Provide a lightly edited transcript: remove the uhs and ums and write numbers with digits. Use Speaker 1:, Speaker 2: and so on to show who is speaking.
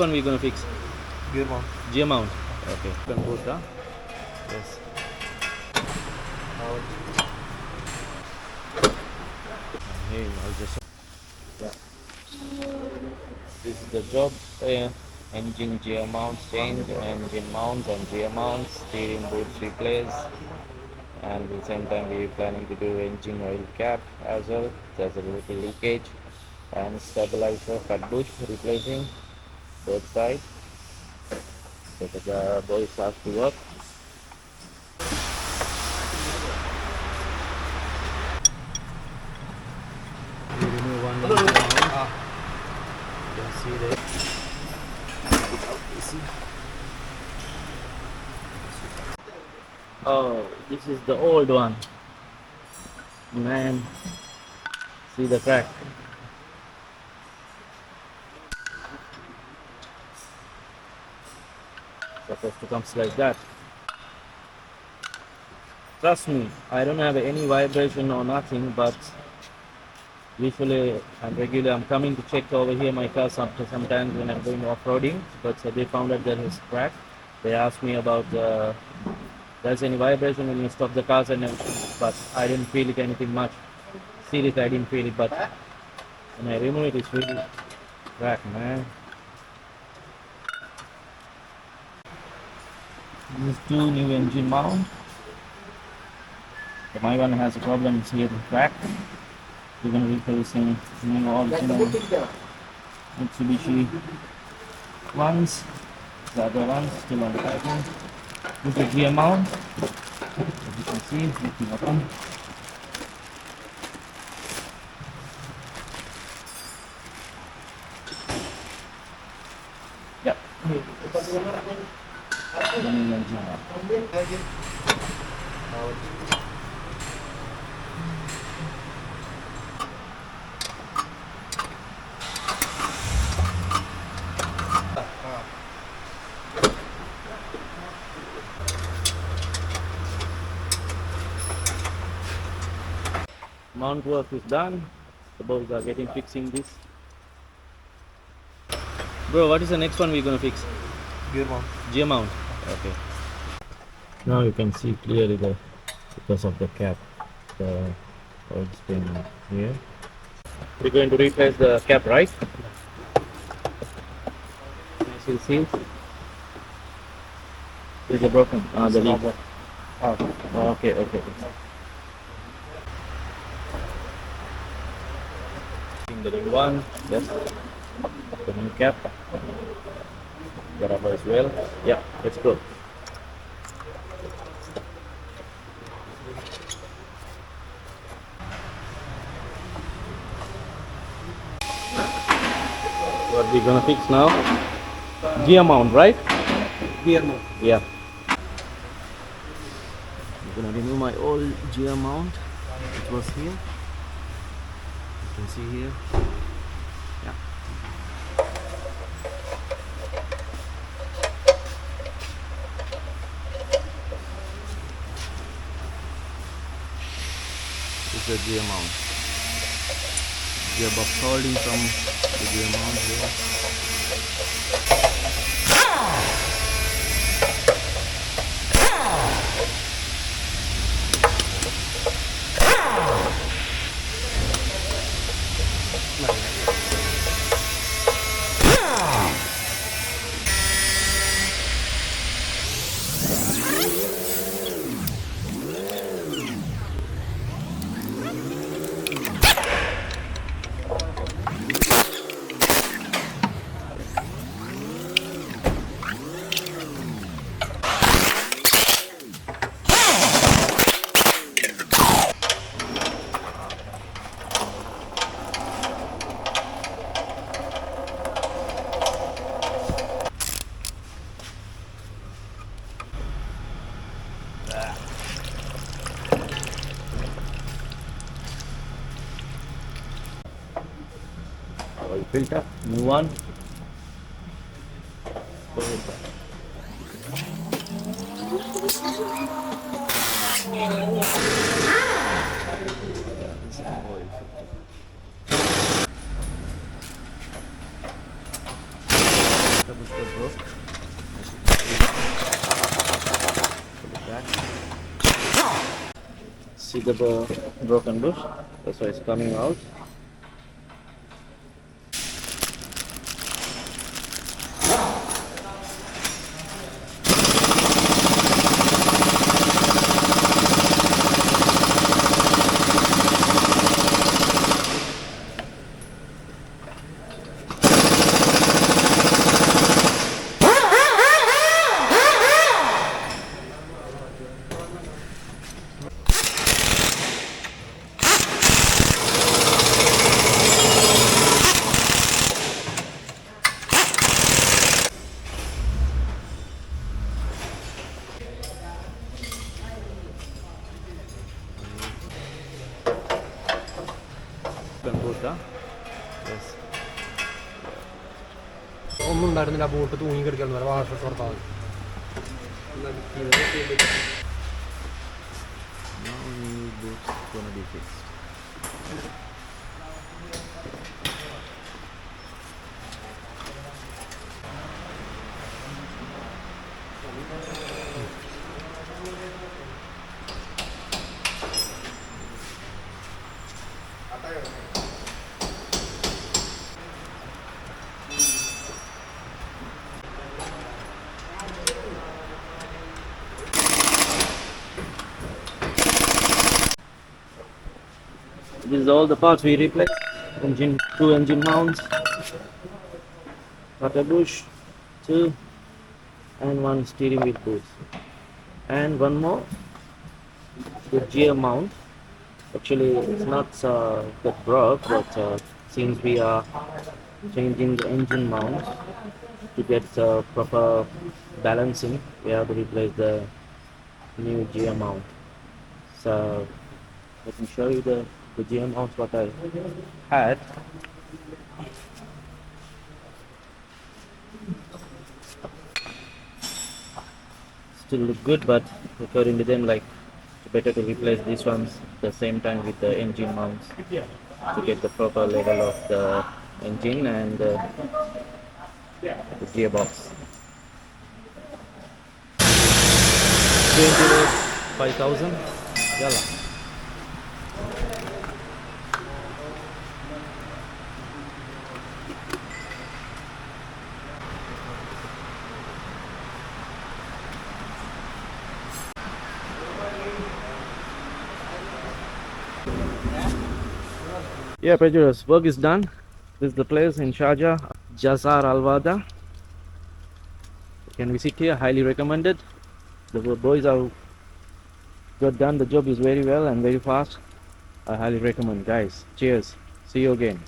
Speaker 1: one we're gonna fix?
Speaker 2: Gear mount.
Speaker 1: Gear mount. Okay. Can both, huh? Yes. Hey, I'll just. Yeah. This is the job. Engine gear mounts change, engine mounts and gear mounts, steering boots replace, and at the same time we're planning to do engine oil cap as well. There's a little leakage, and stabilizer cut bush replacing both sides. So the boys have to work. We remove one engine mount. You can see there. Oh, this is the old one. Man, see the crack. Supposed to come like that. Trust me, I don't have any vibration or nothing, but usually and regularly I'm coming to check over here my car sometimes when I'm going off-roading, but they found out there is crack. They asked me about there's any vibration when you stop the cars and everything, but I didn't feel it anything much. Seriously, I didn't feel it, but when I remove it, it's really crack, man. This is two new engine mount. My one has a problem, it's here the crack. We're going to replace new original Mitsubishi ones. The other ones still on the packing. This is the gear mount. As you can see, lifting open. Yep. The new engine mount. Mount work is done. The boys are getting fixing this. Bro, what is the next one we're gonna fix?
Speaker 2: Gear mount.
Speaker 1: Gear mount. Okay. Now you can see clearly the because of the cap, the oil spin here. We're going to replace the cap, right? As you see, is it broken? The leak. Oh, okay. The new one, yes. The new cap. The rubber as well. Yeah, let's go. What we gonna fix now? Gear mount, right?
Speaker 2: Gear mount.
Speaker 1: Yeah. I'm gonna remove my old gear mount. It was here. You can see here. Yeah. This is the gear mount. Gearbox holding from the gear mount here. Oil filter, new one. the bush got broke. Pull it back. See the broken bush? That's why it's coming out. Yes.
Speaker 2: ഒന്നും ഉണ്ടായിരുന്നില്ല, boat തൂങ്ങി കിടക്കാൻ washer പുറത്താവും.
Speaker 1: Now new boat's gonna be fixed. This is all the parts we replaced. Engine, 2 engine mounts, cutter bush, 2, and 1 steering wheel boost. And one more, the gear mount. Actually, it's not that broke, but since we are changing the engine mount to get proper balancing, we have to replace the new gear mount. So let me show you the gear mounts what I had. Still look good, but according to them, like, it's better to replace these ones at the same time with the engine mounts to get the proper level of the engine and the gearbox. 5,000. Yalla. Yeah, Pajero's work is done. This is the place in Sharjah, Jasr wahda. You can visit here, highly recommended. The boys have got done the job is very well and very fast. I highly recommend, guys. Cheers. See you again.